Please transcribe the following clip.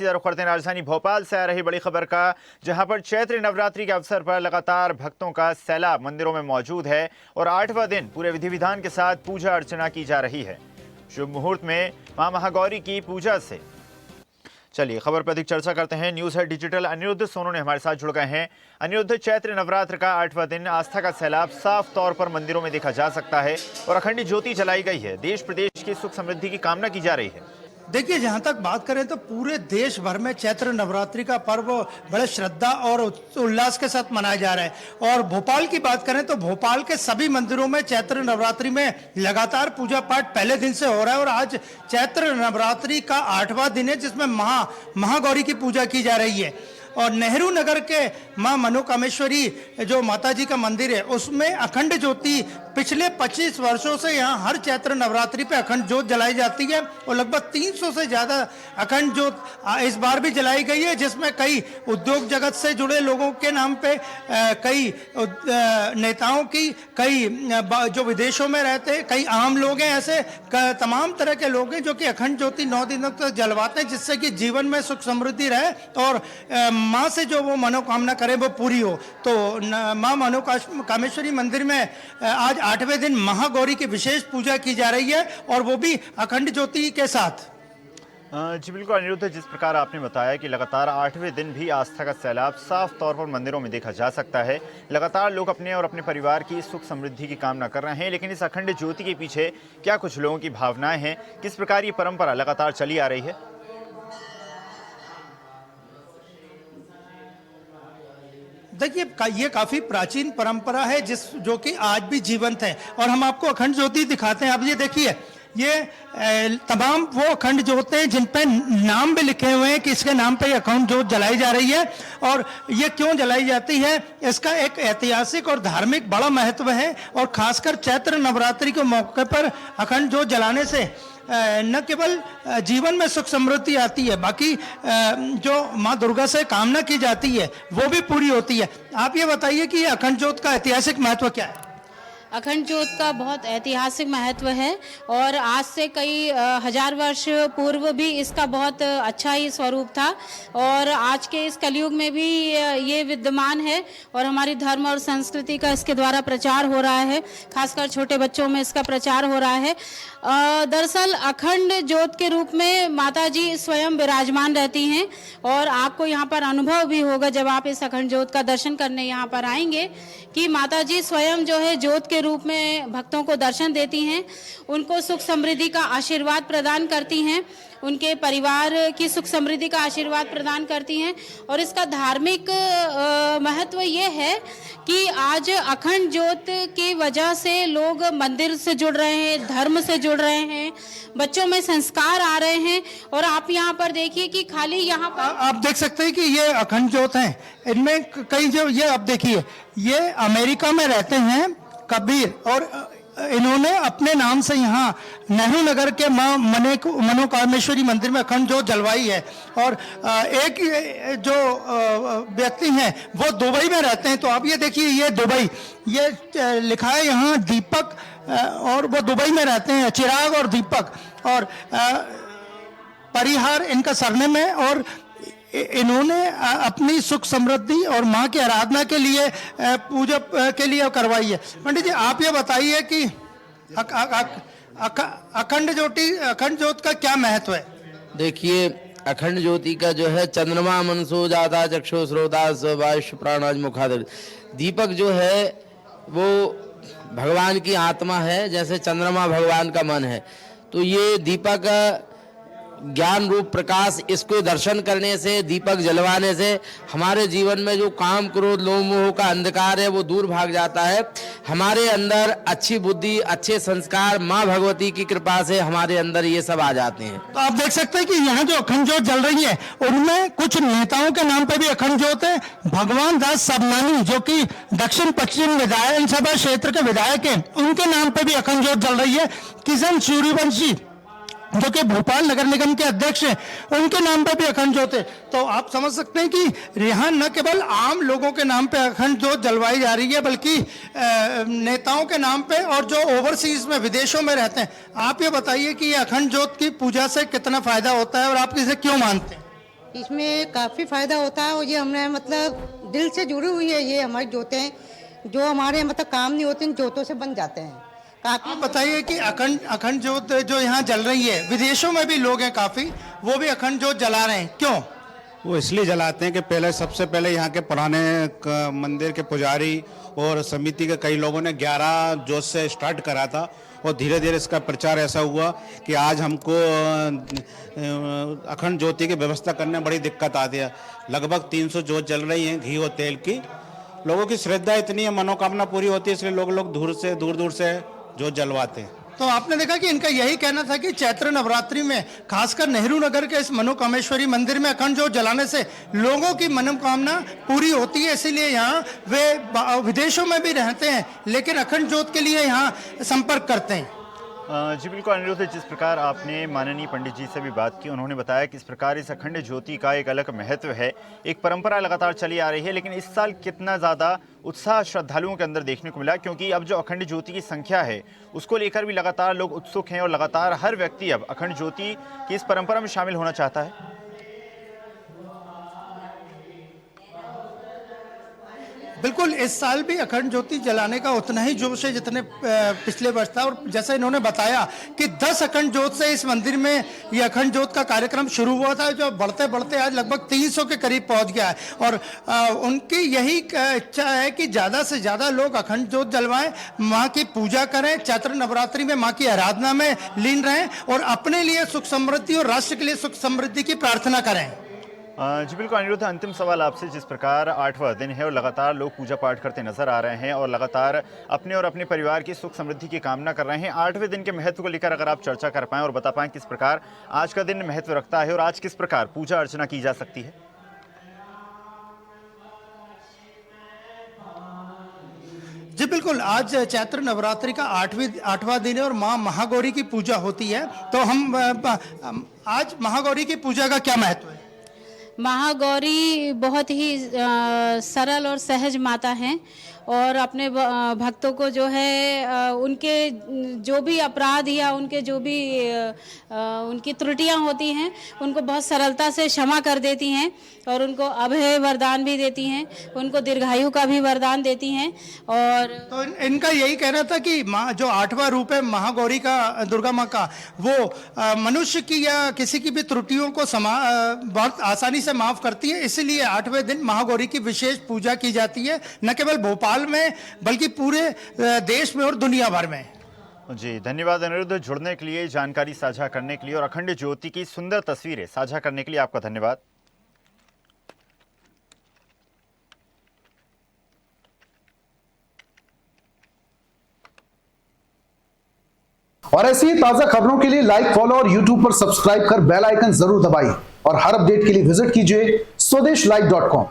रुख करते हैं राजधानी भोपाल से आ रही बड़ी खबर का, जहां पर चैत्र नवरात्रि के अवसर पर लगातार भक्तों का सैलाब मंदिरों में मौजूद है और 8वां दिन पूरे विधि विधान के साथ पूजा अर्चना की जा रही है। शुभ मुहूर्त में मां महागौरी की पूजा से चलिए खबर पर अधिक चर्चा करते हैं। न्यूज है डिजिटल अनिरुद्ध सोनू ने हमारे साथ जुड़ गए हैं। अनिरुद्ध, चैत्र नवरात्र का 8वां दिन आस्था का सैलाब साफ तौर पर मंदिरों में देखा जा सकता है और अखंड ज्योति जलाई गई है। देश प्रदेश की सुख समृद्धि की कामना की जा रही है। देखिए, जहाँ तक बात करें तो पूरे देश भर में चैत्र नवरात्रि का पर्व बड़े श्रद्धा और उल्लास के साथ मनाया जा रहा है। और भोपाल की बात करें तो भोपाल के सभी मंदिरों में चैत्र नवरात्रि में लगातार पूजा पाठ पहले दिन से हो रहा है और आज चैत्र नवरात्रि का 8वां दिन है, जिसमें महागौरी की पूजा की जा रही है। और नेहरू नगर के मां मनोकामेश्वरी जो माता जी का मंदिर है, उसमें अखंड ज्योति पिछले 25 वर्षों से यहाँ हर चैत्र नवरात्रि पे अखंड ज्योत जलाई जाती है और लगभग 300 से ज़्यादा अखंड ज्योत इस बार भी जलाई गई है, जिसमें कई उद्योग जगत से जुड़े लोगों के नाम पे, कई नेताओं की, कई जो विदेशों में रहते हैं, कई आम लोग हैं, ऐसे तमाम तरह के लोग हैं जो कि अखंड ज्योति 9 दिनों तक जलवाते हैं, जिससे कि जीवन में सुख समृद्धि रहे और माँ से जो वो मनोकामना करे वो पूरी हो। तो माँ मनोकामेश्वरी मंदिर में आज 8वें दिन महागौरी की विशेष पूजा की जा रही है और वो भी अखंड ज्योति के साथ। जी बिल्कुल अनिरुद्ध, जिस प्रकार आपने बताया कि लगातार 8वें दिन भी आस्था का सैलाब साफ तौर पर मंदिरों में देखा जा सकता है। लगातार लोग अपने और अपने परिवार की सुख समृद्धि की कामना कर रहे हैं, लेकिन इस अखंड ज्योति के पीछे क्या कुछ लोगों की भावनाएं हैं, किस प्रकार ये परंपरा लगातार चली आ रही है? देखिए, ये काफी प्राचीन परंपरा है जो कि आज भी जीवंत है और हम आपको अखंड ज्योति दिखाते हैं। आप ये देखिए, ये तमाम वो अखंड ज्योत हैं जिन पे नाम भी लिखे हुए हैं कि इसके नाम पे अखंड ज्योत जलाई जा रही है। और ये क्यों जलाई जाती है, इसका एक ऐतिहासिक और धार्मिक बड़ा महत्व है। और खासकर चैत्र नवरात्रि के मौके पर अखंड ज्योत जलाने से न केवल जीवन में सुख समृद्धि आती है, बाकी जो माँ दुर्गा से कामना की जाती है वो भी पूरी होती है। आप ये बताइए कि ये अखंड ज्योत का ऐतिहासिक महत्व क्या है? अखंड ज्योत का बहुत ऐतिहासिक महत्व है और आज से कई हजार वर्ष पूर्व भी इसका बहुत अच्छा ही स्वरूप था और आज के इस कलयुग में भी ये विद्यमान है और हमारी धर्म और संस्कृति का इसके द्वारा प्रचार हो रहा है। खासकर छोटे बच्चों में इसका प्रचार हो रहा है। दरअसल अखंड ज्योत के रूप में माता जी स्वयं विराजमान रहती हैं और आपको यहाँ पर अनुभव भी होगा जब आप इस अखंड ज्योत का दर्शन करने यहाँ पर आएंगे कि माता जी स्वयं जो है ज्योत के रूप में भक्तों को दर्शन देती हैं, उनको सुख समृद्धि का आशीर्वाद प्रदान करती हैं, उनके परिवार की सुख समृद्धि का आशीर्वाद प्रदान करती हैं। और इसका धार्मिक महत्व ये है कि आज अखंड ज्योत की वजह से लोग मंदिर से जुड़ रहे हैं, धर्म से जुड़ रहे हैं, बच्चों में संस्कार आ रहे हैं। और आप यहाँ पर देखिए कि खाली यहाँ पर आप देख सकते हैं कि ये अखंड ज्योत हैं, इनमें कई जो ये आप देखिए, ये अमेरिका में रहते हैं कबीर और इन्होंने अपने नाम से यहाँ नेहरू नगर के मां मनोकामेश्वरी मंदिर में अखंड ज्योत जलवाई है। और एक जो व्यक्ति हैं वो दुबई में रहते हैं। तो आप ये देखिए, ये दुबई, ये लिखा है यहाँ दीपक, और वो दुबई में रहते हैं, चिराग और दीपक, और परिहार इनका सरनेम है। और इन्होंने अपनी सुख समृद्धि और माँ की आराधना के लिए पूजा के लिए करवाई है। पंडित जी, आप ये बताइए कि अखंड ज्योत का क्या महत्व है? देखिए, अखंड ज्योति का जो है, चंद्रमा मनसो जाता चक्षु श्रोता वायु प्राणाज मुखादर, दीपक जो है वो भगवान की आत्मा है, जैसे चंद्रमा भगवान का मन है। तो ये दीपक ज्ञान रूप प्रकाश, इसको दर्शन करने से, दीपक जलवाने से हमारे जीवन में जो काम क्रोध लोभ मोह का अंधकार है वो दूर भाग जाता है। हमारे अंदर अच्छी बुद्धि, अच्छे संस्कार, माँ भगवती की कृपा से हमारे अंदर ये सब आ जाते हैं। तो आप देख सकते हैं कि यहाँ जो अखंड ज्योत जल रही है उनमें कुछ नेताओं के नाम पे भी अखंड ज्योत है। भगवान दास सबनानी जो कि दक्षिण पश्चिम विधानसभा क्षेत्र के विधायक हैं, उनके नाम पे भी अखंड ज्योत जल रही है। किशन सूर्यवंशी जो कि भोपाल नगर निगम के अध्यक्ष हैं, उनके नाम पर भी अखंड ज्योत है। तो आप समझ सकते हैं कि यहाँ न केवल आम लोगों के नाम पे अखंड ज्योत जलवाई जा रही है, बल्कि नेताओं के नाम पे और जो ओवरसीज में, विदेशों में रहते हैं। आप ये बताइए कि ये अखंड ज्योत की पूजा से कितना फायदा होता है और आप इसे क्यों मानते हैं? इसमें काफ़ी फ़ायदा होता है और ये हमने मतलब दिल से जुड़ी हुई है ये हमारी जोतें जो हमारे मतलब काम नहीं होते इन जोतों से बन जाते हैं काफ़ी। आप बताइए कि अखंड जोत जो यहाँ जल रही है, विदेशों में भी लोग हैं काफ़ी, वो भी अखंड जोत जला रहे हैं, क्यों? वो इसलिए जलाते हैं कि पहले सबसे पहले यहाँ के पुराने मंदिर के पुजारी और समिति के कई लोगों ने 11 जोत से स्टार्ट करा था और धीरे धीरे इसका प्रचार ऐसा हुआ कि आज हमको अखंड ज्योति की व्यवस्था करने में बड़ी दिक्कत आती है। लगभग 300 जोत जल रही हैं घी और तेल की। लोगों की श्रद्धा इतनी है, मनोकामना पूरी होती है, इसलिए लोग दूर दूर से जोत जलवाते हैं। तो आपने देखा कि इनका यही कहना था कि चैत्र नवरात्रि में खासकर नेहरू नगर के इस मनोकामेश्वरी मंदिर में अखंड जोत जलाने से लोगों की मनोकामना पूरी होती है, इसीलिए यहाँ वे विदेशों में भी रहते हैं लेकिन अखंड जोत के लिए यहाँ संपर्क करते हैं। जी बिल्कुल अनिरुद्ध, जिस प्रकार आपने माननीय पंडित जी से भी बात की, उन्होंने बताया कि इस प्रकार इस अखंड ज्योति का एक अलग महत्व है, एक परंपरा लगातार चली आ रही है। लेकिन इस साल कितना ज़्यादा उत्साह श्रद्धालुओं के अंदर देखने को मिला, क्योंकि अब जो अखंड ज्योति की संख्या है उसको लेकर भी लगातार लोग उत्सुक हैं और लगातार हर व्यक्ति अब अखंड ज्योति की इस परंपरा में शामिल होना चाहता है। बिल्कुल, इस साल भी अखंड ज्योति जलाने का उतना ही जोश है जितने पिछले वर्ष था। और जैसा इन्होंने बताया कि 10 अखंड ज्योत से इस मंदिर में ये अखंड ज्योत का कार्यक्रम शुरू हुआ था, जो बढ़ते बढ़ते आज लगभग 300 के करीब पहुंच गया है। और उनकी यही इच्छा है कि ज़्यादा से ज़्यादा लोग अखंड ज्योत जलवाएं, माँ की पूजा करें, चैत्र नवरात्रि में माँ की आराधना में लीन रहें और अपने लिए सुख समृद्धि और राष्ट्र के लिए सुख समृद्धि की प्रार्थना करें। जी बिल्कुल अनिरुद्ध, अंतिम सवाल आपसे, जिस प्रकार 8वां दिन है और लगातार लोग पूजा पाठ करते नजर आ रहे हैं और लगातार अपने और अपने परिवार की सुख समृद्धि की कामना कर रहे हैं, 8वें दिन के महत्व को लेकर अगर आप चर्चा कर पाएं और बता पाएं किस प्रकार आज का दिन महत्व रखता है और आज किस प्रकार पूजा अर्चना की जा सकती है। जी बिल्कुल, आज चैत्र नवरात्रि का 8वां दिन है और माँ महागौरी की पूजा होती है। तो हम आज महागौरी की पूजा का क्या महत्व है? महागौरी बहुत ही सरल और सहज माता हैं और अपने भक्तों को जो है उनके जो भी अपराध या उनके जो भी उनकी त्रुटियां होती हैं उनको बहुत सरलता से क्षमा कर देती हैं और उनको अभय वरदान भी देती हैं, उनको दीर्घायु का भी वरदान देती हैं। और तो इनका यही कहना था कि माँ जो 8वां रूप है महागौरी का, दुर्गा माँ का, वो मनुष्य की या किसी की भी त्रुटियों को बहुत आसानी से माफ करती है, इसलिए 8वें दिन महागौरी की विशेष पूजा की जाती है, न केवल भोपाल में बल्कि पूरे देश में और दुनिया भर में। जी धन्यवाद अनिरुद्ध, जुड़ने के लिए, जानकारी साझा करने के लिए और अखंड ज्योति की सुंदर तस्वीरें साझा करने के लिए आपका धन्यवाद। और ऐसी ही ताजा खबरों के लिए लाइक, फॉलो और यूट्यूब पर सब्सक्राइब कर बेल आइकन जरूर दबाइए और हर अपडेट के लिए विजिट कीजिए स्वदेशलाइव.com।